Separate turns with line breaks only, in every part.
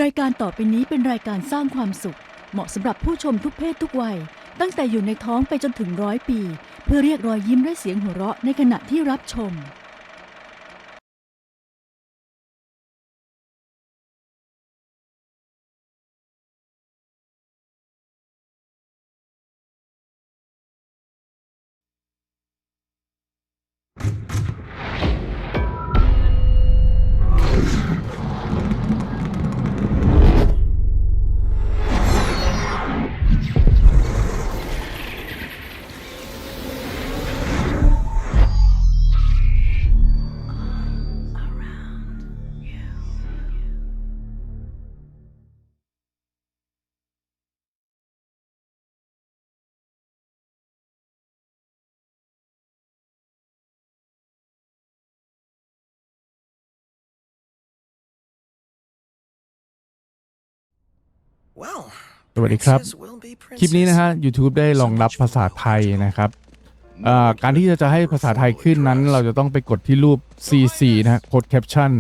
รายการต่อไปนี้เป็นรายการสร้างความสุขเหมาะสำหรับผู้ชมทุกเพศทุกวัยตั้งแต่อยู่ในท้องไปจนถึง100 ปีเพื่อเรียกรอยยิ้มและเสียงหัวเราะในขณะที่รับชม
สวัสดีครับคลิปนี้นะฮะ YouTube ได้รองรับภาษาไทยนะครับการที่จะให้ภาษาไทยขึ้นนั้นเราจะต้องไปกดที่รูป CC นะฮะ Code Caption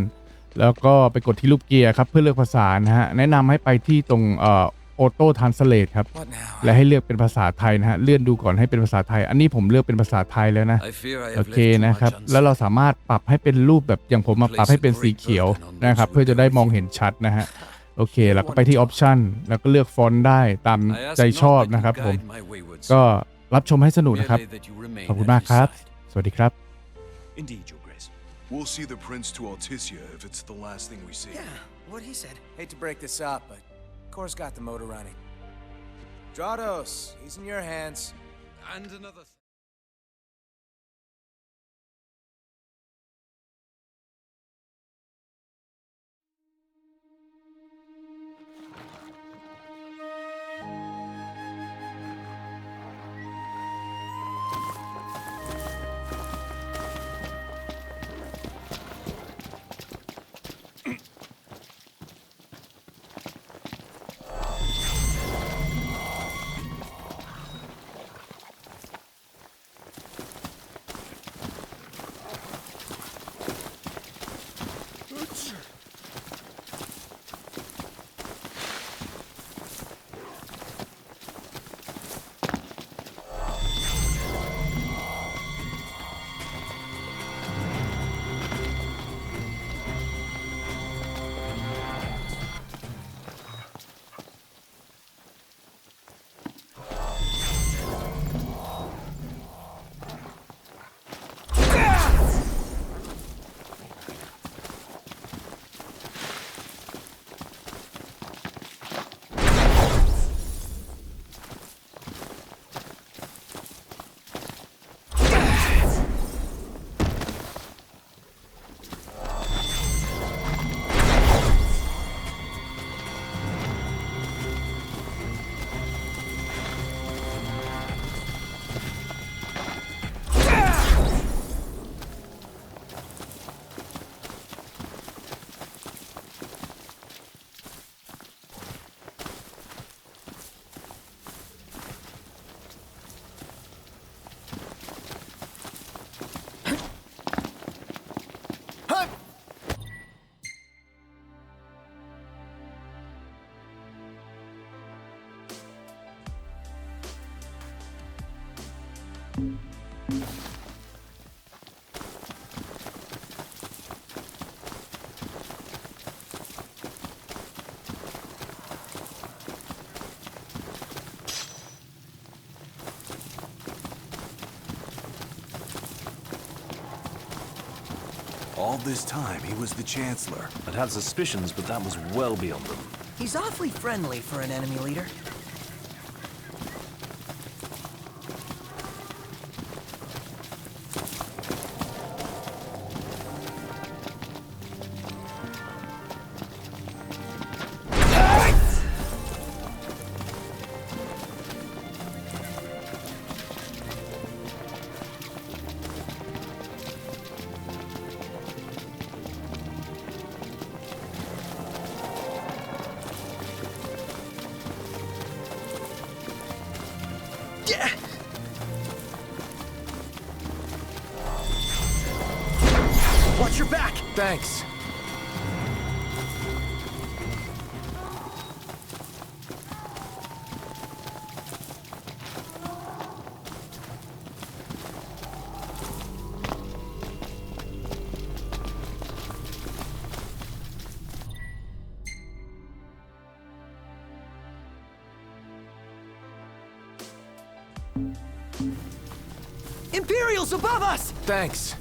แล้วก็ไปกดที่รูปเกียร์ครับเพื่อเลือกภาษานะฮะแนะนำให้ไปที่ตรงAuto Translate ครับและให้เลือกเป็นภาษาไทยนะฮะเลื่อนดูก่อนให้เป็นภาษาไทยอันนี้ผมเลือกเป็นภาษาไทยแล้วนะโอเคนะครับแล้วเราสามารถปรับให้เป็นรูปแบบอย่างผมมาปรับให้เป็นสีเขียวนะครับเพื่อจะได้มองเห็นชัดนะฮะโอเคแล้วก็ไปที่ Option แล้วก็เลือกฟอนต์ได้ตามใจชอบนะครับผมก็รับชมให้สนุกนะครับขอบคุณมากครับสวัสดีครับ
Indeed, Your Grace. We'll see the Prince to Alticia if it's the last thing we see.
Yeah, what he said. Hate to break this up, but Kor's got the motor running. Drados, he's in your hands.
And another.
All this time, he was the Chancellor.
I'd had suspicions, but that was well beyond them.
He's awfully friendly for an enemy leader.
Watch your back!
Thanks.
Imperials above us!
Thanks.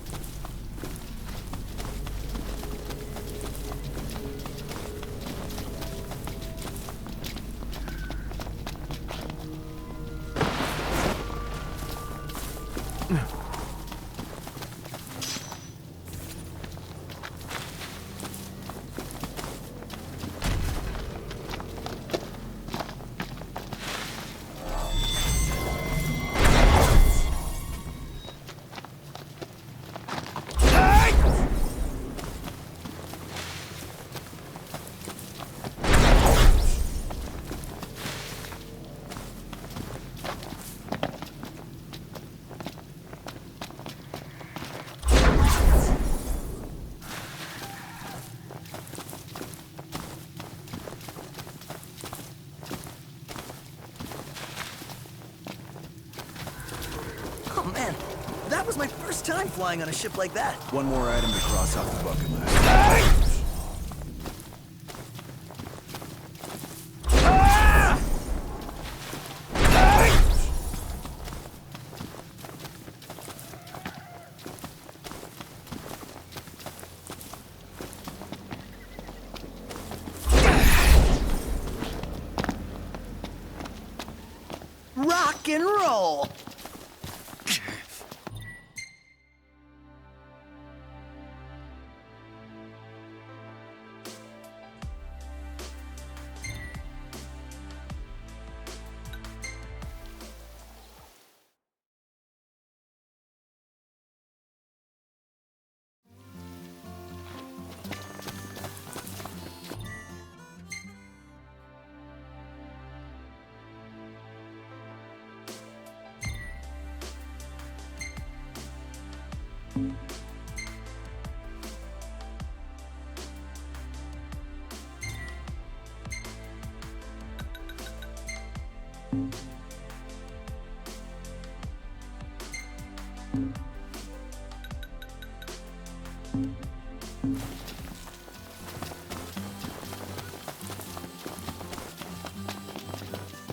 Oh man, that was my first time flying on a ship like that.
One more item to cross off the bucket list.
Rock and roll!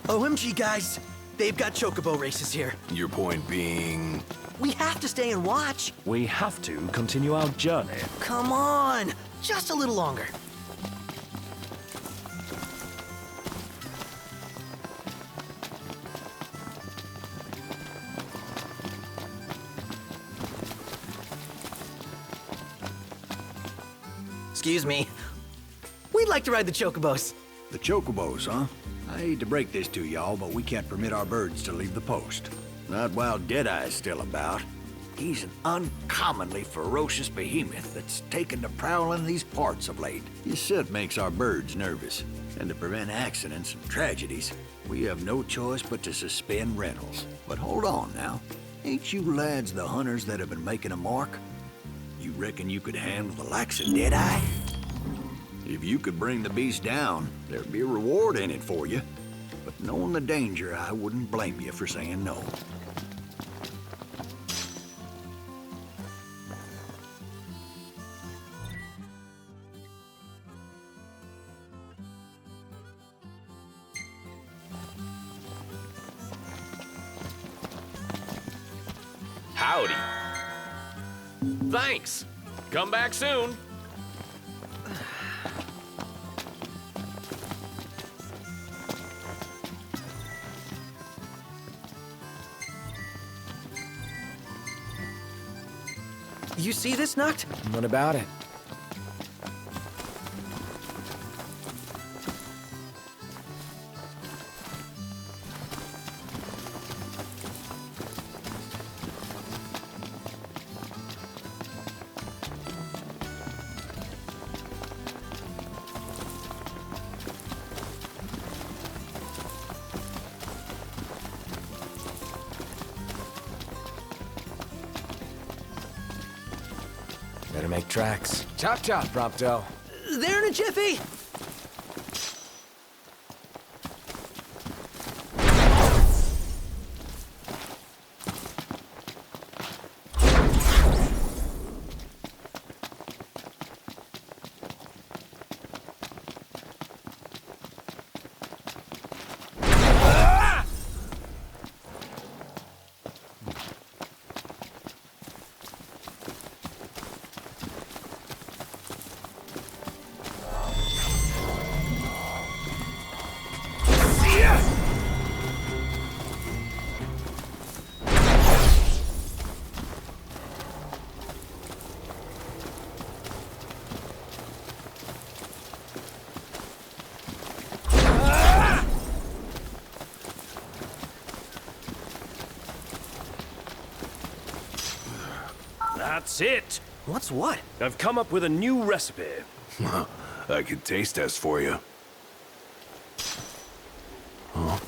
OMG, guys. They've got chocobo races here.
Your point being...
We have to stay and watch.
We have to continue our journey.
Come on. Just a little longer. Excuse me. We'd like to ride the chocobos.
The chocobos, huh? I hate to break this to y'all, but we can't permit our birds to leave the post. Not while Deadeye's still about. He's an uncommonly ferocious behemoth that's taken to prowling these parts of late. His scent makes our birds nervous. And to prevent accidents and tragedies, we have no choice but to suspend rentals. But hold on now. Ain't you lads the hunters that have been making a mark? You reckon you could handle the likes of Deadeye? If you could bring the beast down, there'd be a reward in it for you. But knowing the danger, I wouldn't blame you for saying no.
Howdy. Thanks. Come back soon.
You see this, Noct?
What about it? Better make tracks. Chop chop, Prompto.
There in a jiffy!
That's it.
What's what?
I've come up with a new recipe.
I can taste test for you. Huh?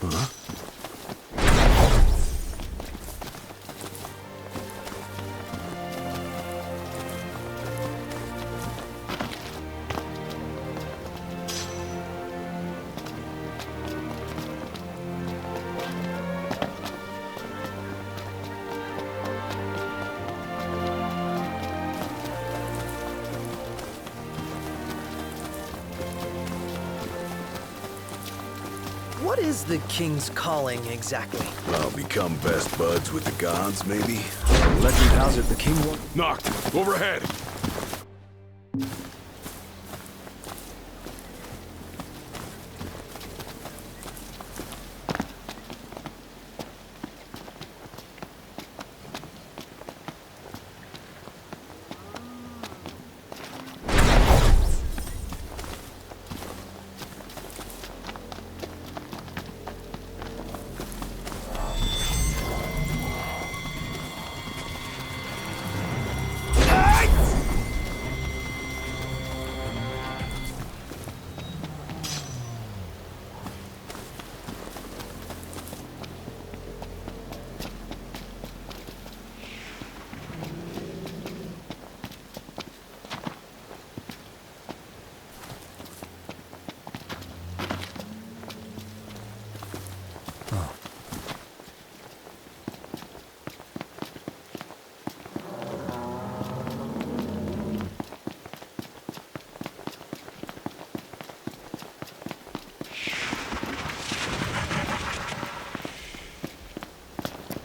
Huh?
What is the king's calling exactly?
Well, become best buds with the gods, maybe?
Legend has it the king won.
Knocked! Overhead!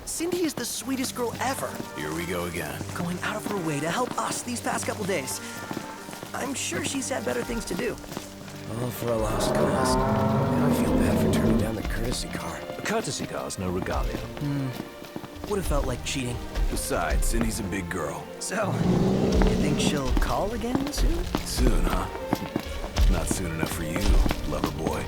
Cindy is the sweetest girl ever.
Here we go again.
Going out of her way to help us these past couple days. I'm sure she's had better things to do.
All for a lost cause. Now I feel bad for turning down the courtesy car.
A courtesy car's no regalia.
Would have felt like cheating.
Besides, Cindy's a big girl.
So, you think she'll call again soon?
Soon, huh? Not soon enough for you, lover boy.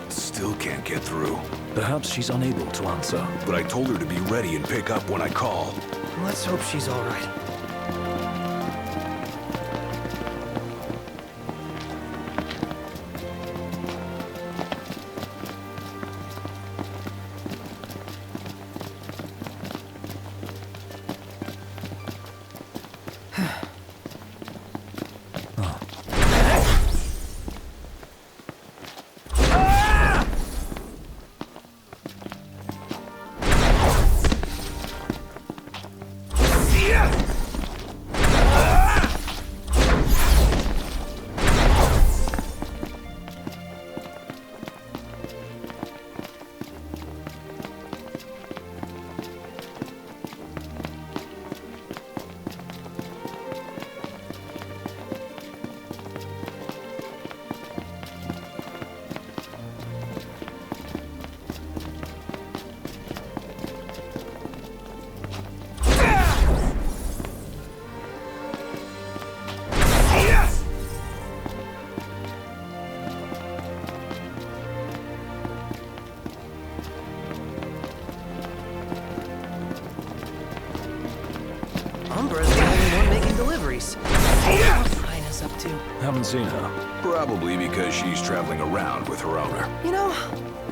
Still can't get through.
Perhaps she's unable to answer.
But I told her to be ready and pick up when I call.
Let's hope she's all right. Umbra's the only one making deliveries. What's Highness up to?
Haven't seen her.
Probably because she's traveling around with her owner.
You know,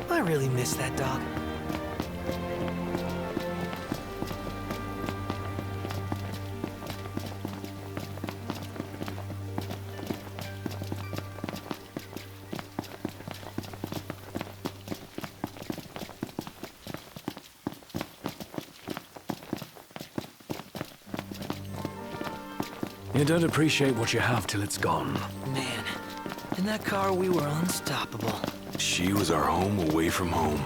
I really miss that dog.
You don't appreciate what you have till it's gone.
Man, in that car we were unstoppable.
She was our home away from home.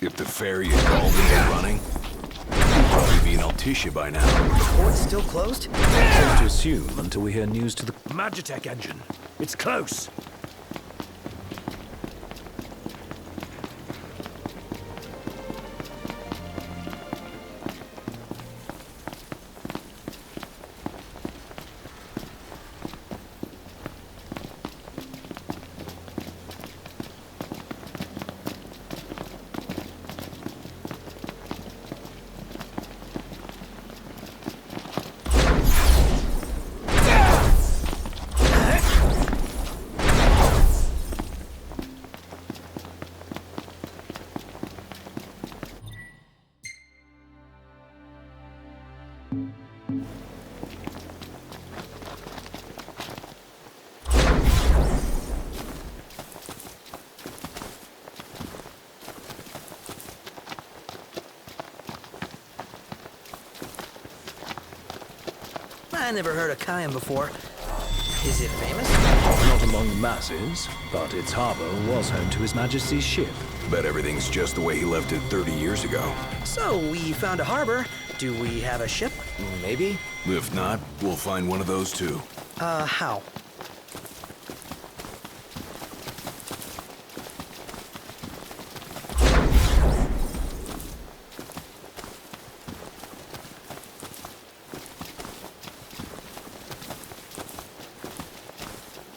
If the ferry had called and been running, we'd probably be in Altitia by now.
Port's still closed?
Safe to assume until we hear news to the Magitech engine. It's close.
I never heard of Kayan before. Is it famous?
Not among the masses, but its harbor was home to His Majesty's ship.
Bet everything's just the way he left it 30 years ago.
So, we found a harbor. Do we have a ship?
Maybe?
If not, we'll find one of those too.
How?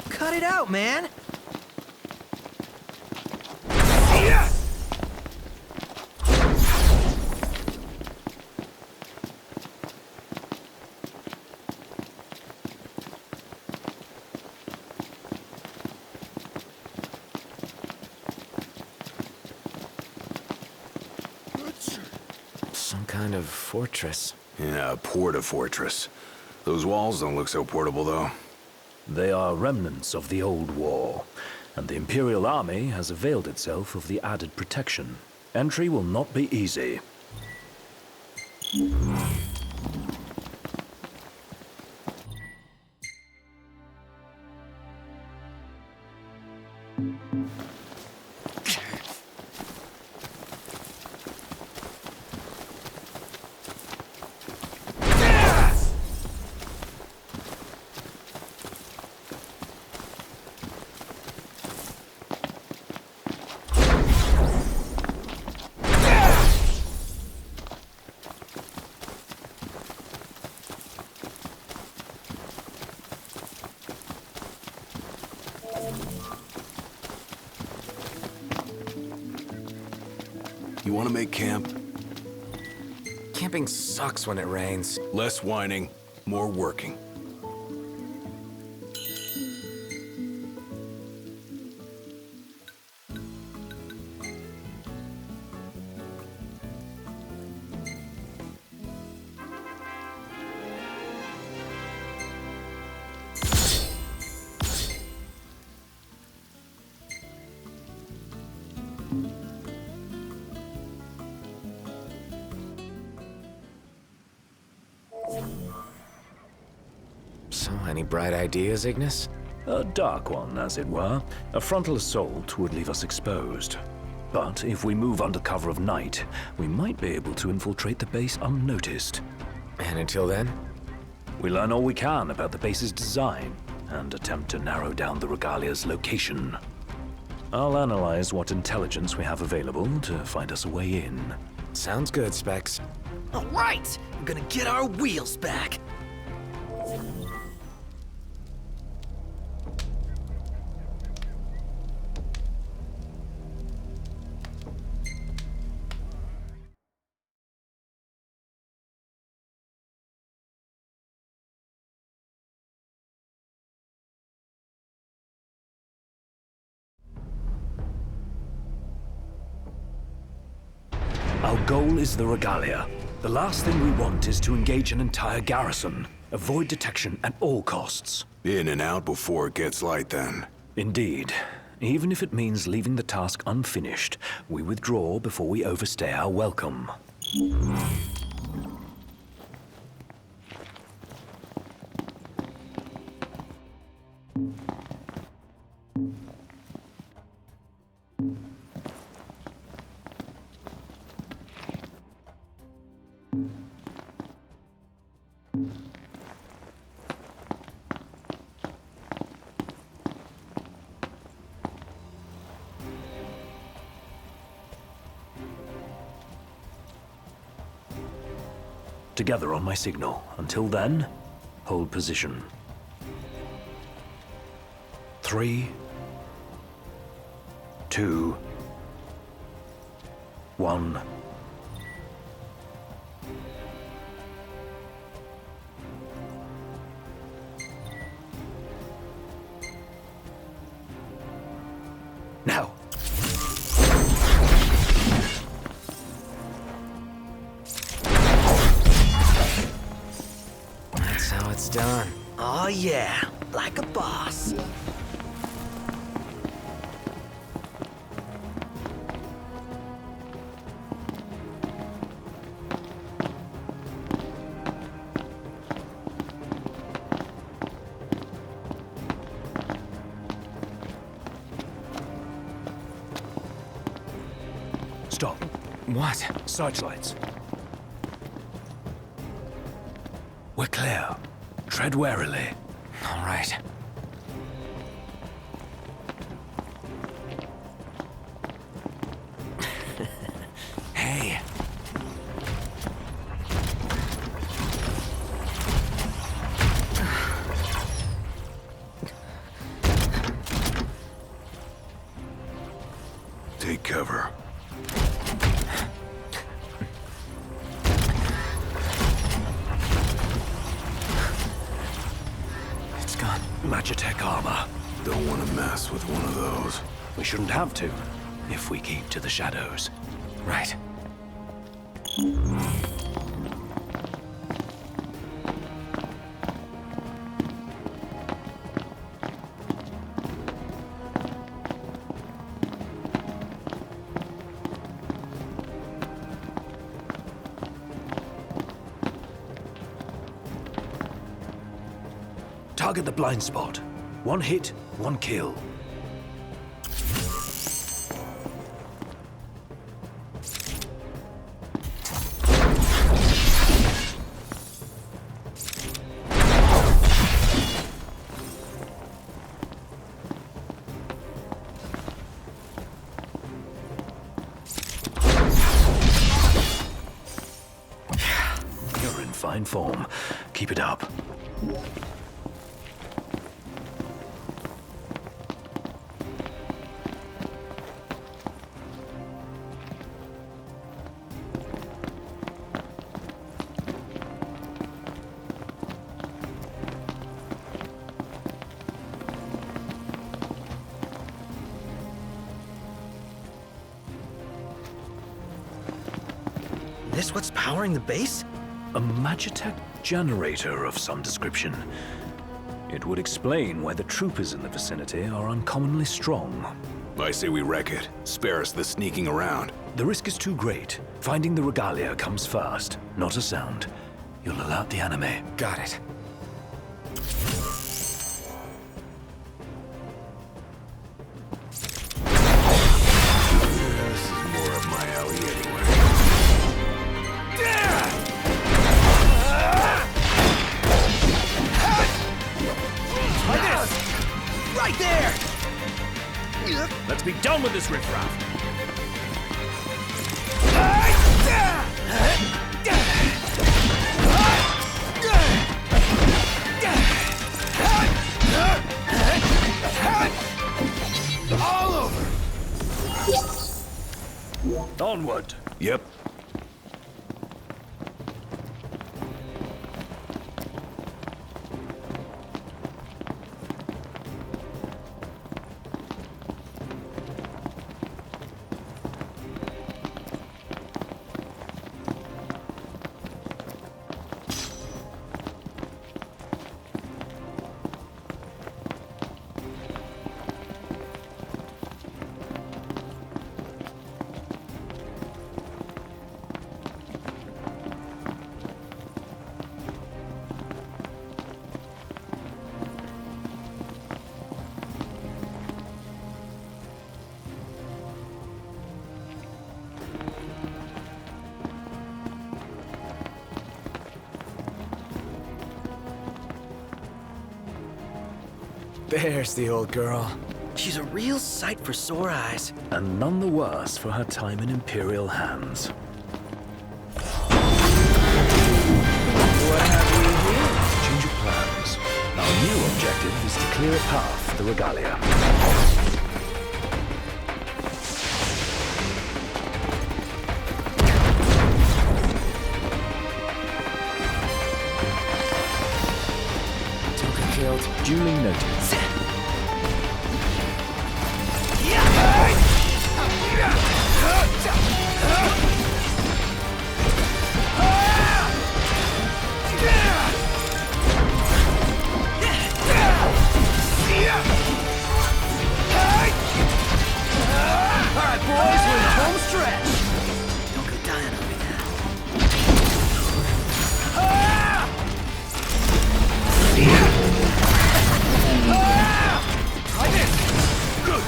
Cut it out, man!
Some kind of fortress.
Yeah, a porta-fortress. Those walls don't look so portable, though.
They are remnants of the old war, and the Imperial Army has availed itself of the added protection. Entry will not be easy.
You want to make camp?
Camping sucks when it rains.
Less whining, more working.
So, any bright ideas, Ignis?
A dark one, as it were. A frontal assault would leave us exposed. But if we move under cover of night, we might be able to infiltrate the base unnoticed.
And until then?
We learn all we can about the base's design, and attempt to narrow down the Regalia's location. I'll analyze what intelligence we have available to find us a way in.
Sounds good, Specs.
All right! We're gonna get our wheels back!
Our goal is the Regalia. The last thing we want is to engage an entire garrison. Avoid detection at all costs.
In and out before it gets light, then.
Indeed. Even if it means leaving the task unfinished, we withdraw before we overstay our welcome. together on my signal. Until then, hold position. 3, 2, 1. Now.
That's how it's done. Oh yeah, like a boss.
Stop.
What?
Searchlights. We're clear. Tread warily.
All right. Hey.
Take cover.
It's gone.
Magitech armor.
Don't want to mess with one of those.
We shouldn't have to, if we keep to the shadows.
Right.
Target the blind spot. One hit, one kill. You're in fine form. Keep it up.
This what's powering the base?
A Magitech generator of some description. It would explain why the troopers in the vicinity are uncommonly strong.
I say we wreck it. Spare us the sneaking around.
The risk is too great. Finding the regalia comes first, not a sound. You'll alert the enemy.
Got it.
This is more up my alley anyway.
Right there!
Let's be done with this riffraff.
All over!
Onward!
Yep.
There's the old girl.
She's a real sight for sore eyes.
And none the worse for her time in Imperial hands. true objective is to clear a path for the regalia.
Killed.
Duly noted.
Alright, boys, we're in the home stretch. Don't go dying on me now.
Try this. Good.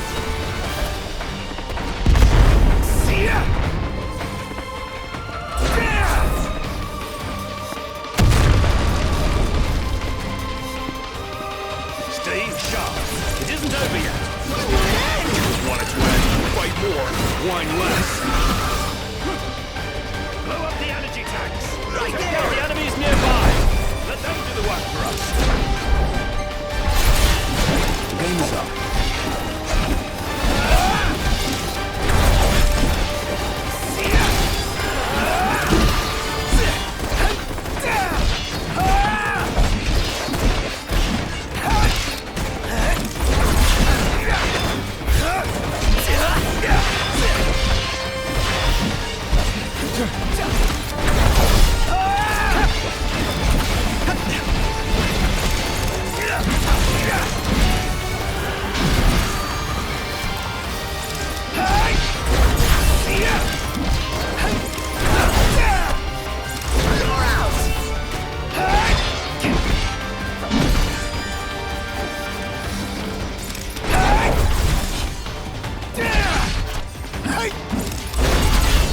Stay sharp. It isn't over yet. Want it to end? Fight more. Whine less. Blow up the energy tanks.
Right there.
The enemy's nearby. Let them do the work for us.
The game is up.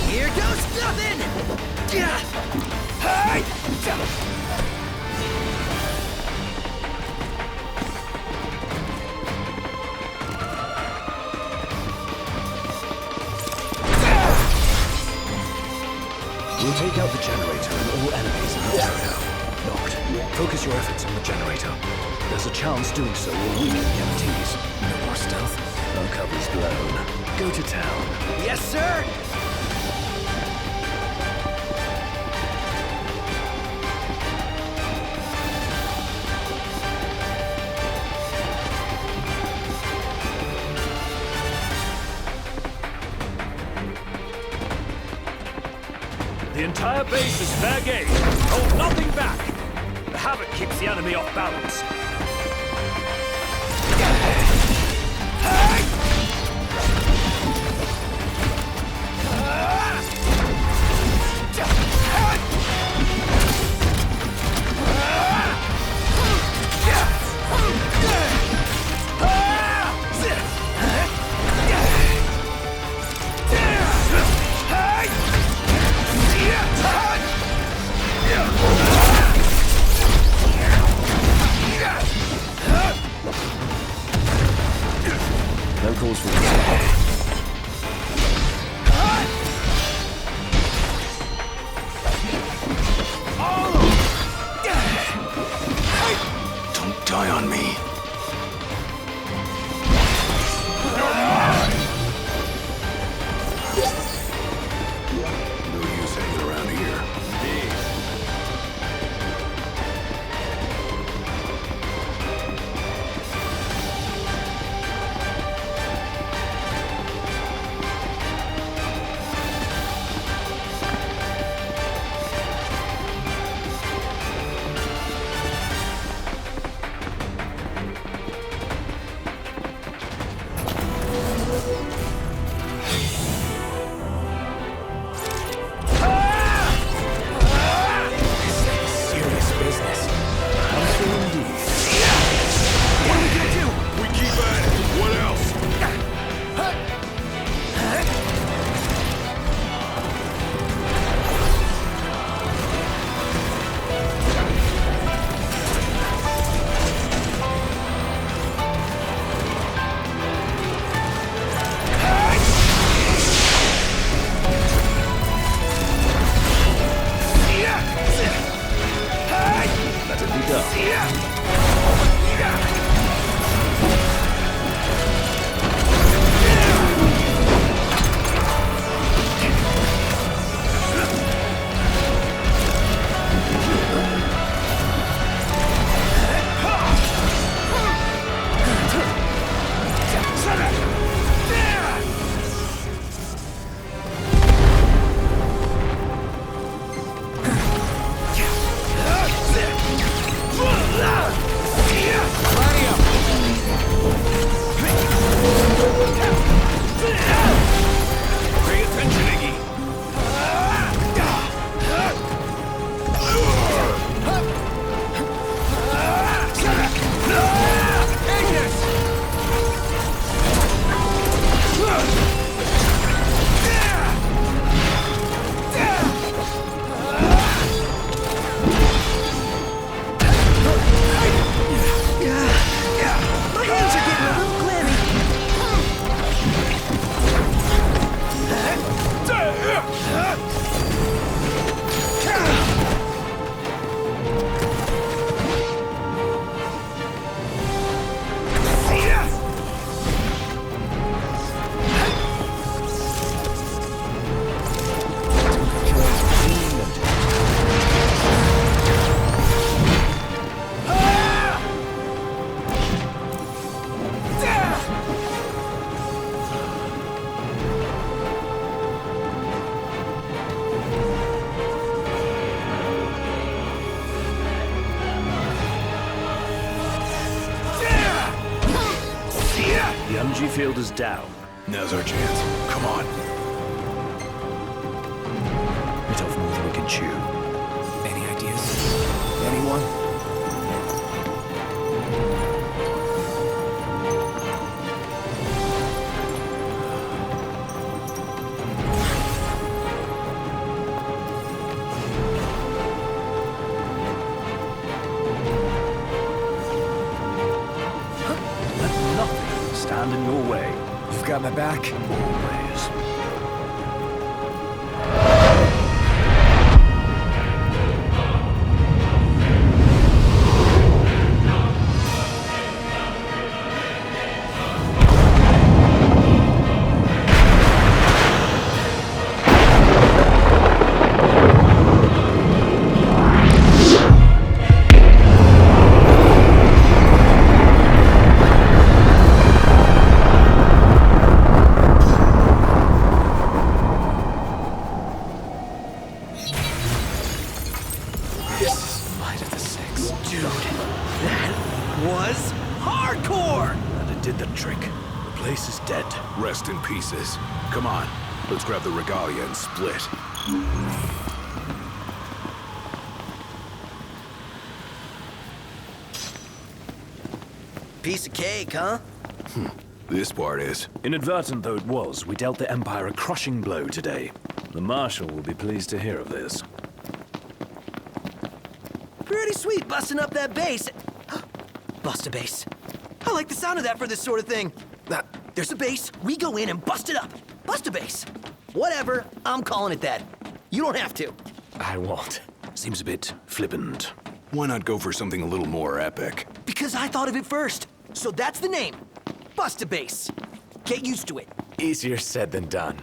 Here goes nothing!
We'll take out the generator and all enemies in the area. Noct, focus your efforts on the generator. There's a chance doing so will weaken the MTs.
No more stealth.
Our cover's blown. Go to town.
Yes, sir!
The entire base is fair game. Hold nothing back. The havoc keeps the enemy off balance.
No cause for concern.
Don't die on me. No use hanging around here.
Energy field is down.
Now's our chance. Come on.
Bit off more than we can chew.
Any ideas? Anyone?
Let nothing stand in your way.
You've got my back.
Always.
Was hardcore!
And it did the trick. The place is dead.
Rest in pieces. Come on. Let's grab the regalia and split.
Piece of cake, huh?
This part is.
Inadvertent though it was, we dealt the Empire a crushing blow today. The Marshal will be pleased to hear of this.
Pretty sweet busting up that base. Bust a base. I like the sound of that for this sort of thing. There's a base, we go in and bust it up. Bust a base. Whatever, I'm calling it that. You don't have to.
I won't. Seems a bit flippant.
Why not go for something a little more epic?
Because I thought of it first. So that's the name. Bust a base. Get used to it.
Easier said than done.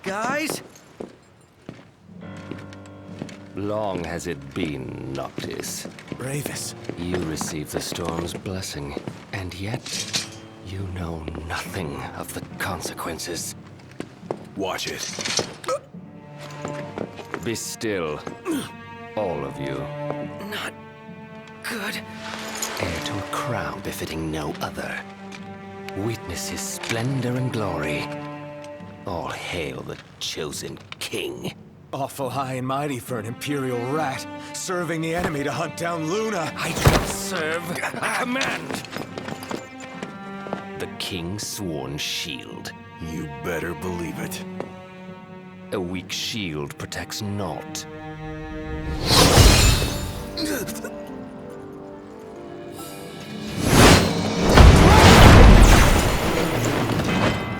Guys?
Long has it been, Noctis.
Ravis.
You receive the storm's blessing, and yet you know nothing of the consequences.
Watch it.
Be still, all of you.
Not good.
Heir to a crown befitting no other. Witness his splendor and glory. All hail the chosen king.
Awful high and mighty for an Imperial rat, serving the enemy to hunt down Luna.
I shall serve. I command. The king's sworn shield.
You better believe it.
A weak shield protects naught.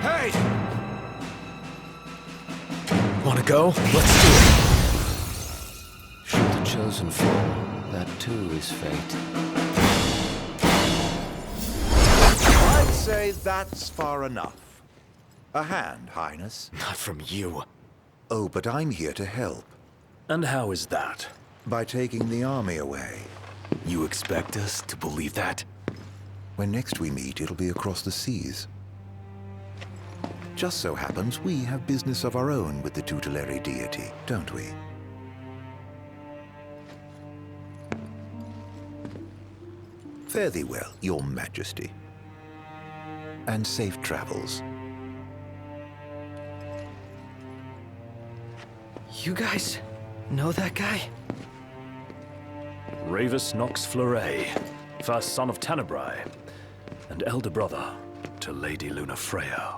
Hey! Wanna go? Let's do it.
Should the chosen fall, that too is fate.
I'd say that's far enough. A hand, Highness.
Not from you.
Oh, but I'm here to help.
And how is that?
By taking the army away.
You expect us to believe that?
When next we meet, it'll be across the seas. Just so happens we have business of our own with the tutelary deity, don't we? Fare thee well, your majesty. And safe travels.
You guys know that guy?
Ravis Nox Fleuret, first son of Tenebrae, and elder brother to Lady Luna Freya.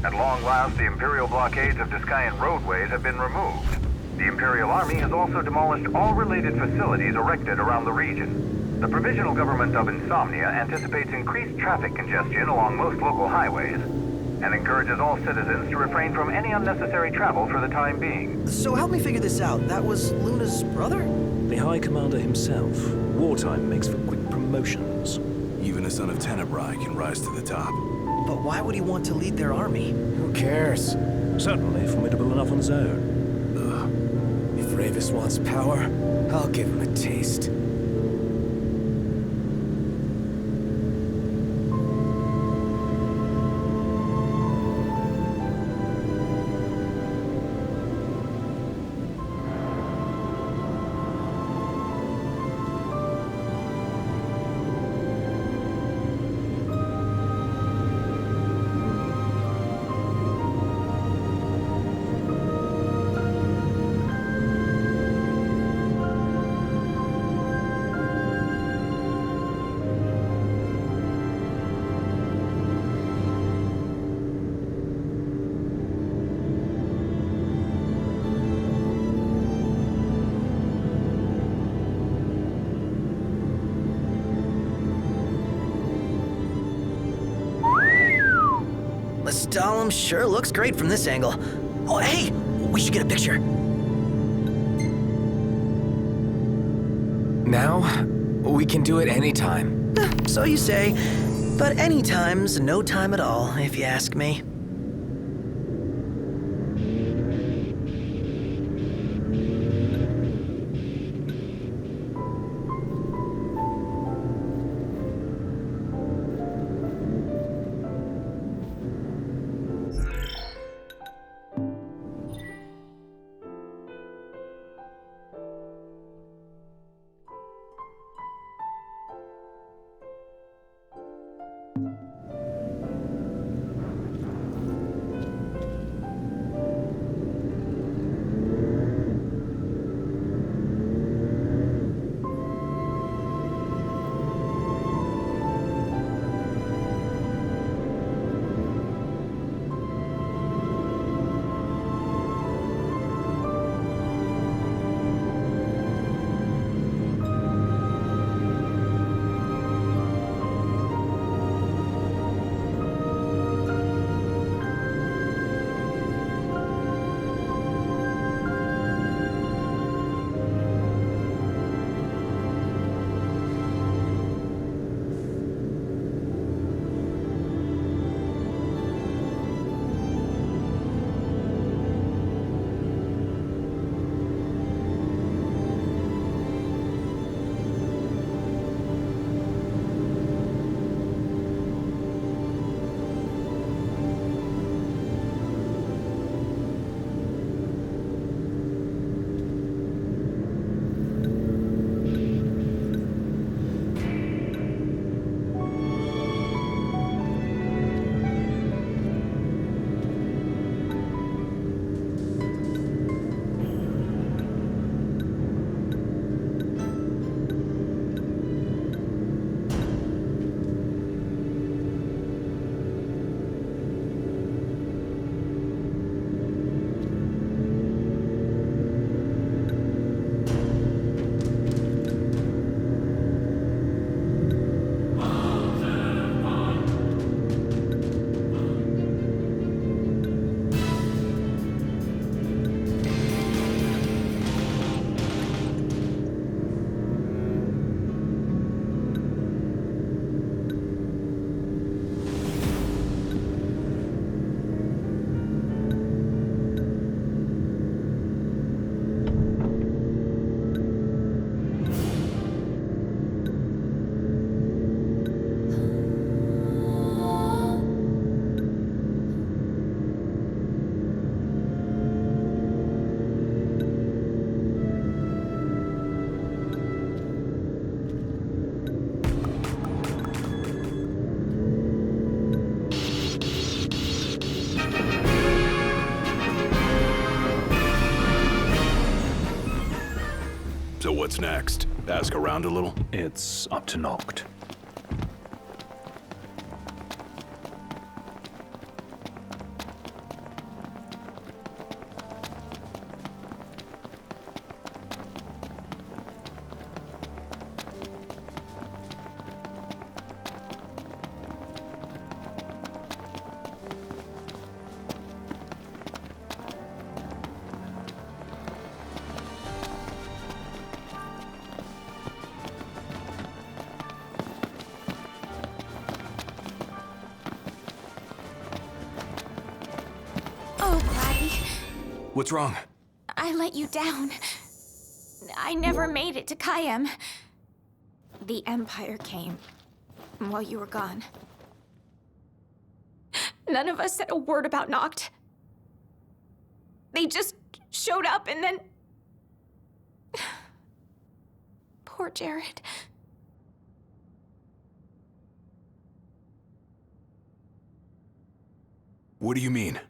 At long last, the Imperial blockades of Discayan roadways have been removed. The Imperial Army has also demolished all related facilities erected around the region. The Provisional Government of Insomnia anticipates increased traffic congestion along most local highways, and encourages all citizens to refrain from any unnecessary travel for the time being.
So help me figure this out. That was Luna's brother?
The High Commander himself. Wartime makes for quick promotions.
Even a son of Tenebrae can rise to the top.
But why would he want to lead their army?
Who cares?
Certainly formidable enough on his own.
If Ravis wants power, I'll give him a taste.
Stalin sure looks great from this angle. Oh, hey! We should get a picture.
Now, we can do it anytime.
So you say, but any time's no time at all, if you ask me.
So what's next? Ask around a little?
It's up to Noct.
What's wrong?
I let you down. I never made it to Kayem. The Empire came while you were gone. None of us said a word about Noct. They just showed up and then... Poor Jared.
What do you mean?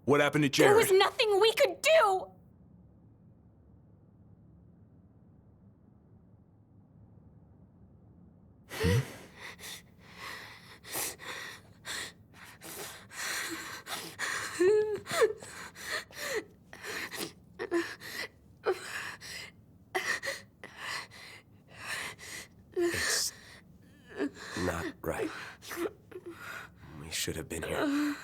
What happened to Jared?
There was nothing we could do!
It's not right. We should have been here.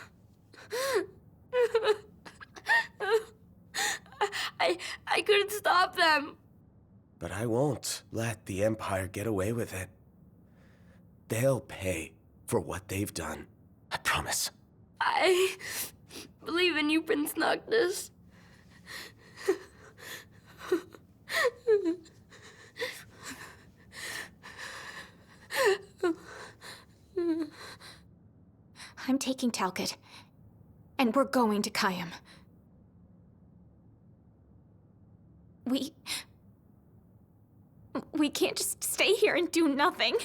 I couldn't stop them.
But I won't let the Empire get away with it. They'll pay for what they've done.
I promise.
I believe in you, Prince Noctis.
I'm taking Talcott, and we're going to Kayam. We can't just stay here and do nothing.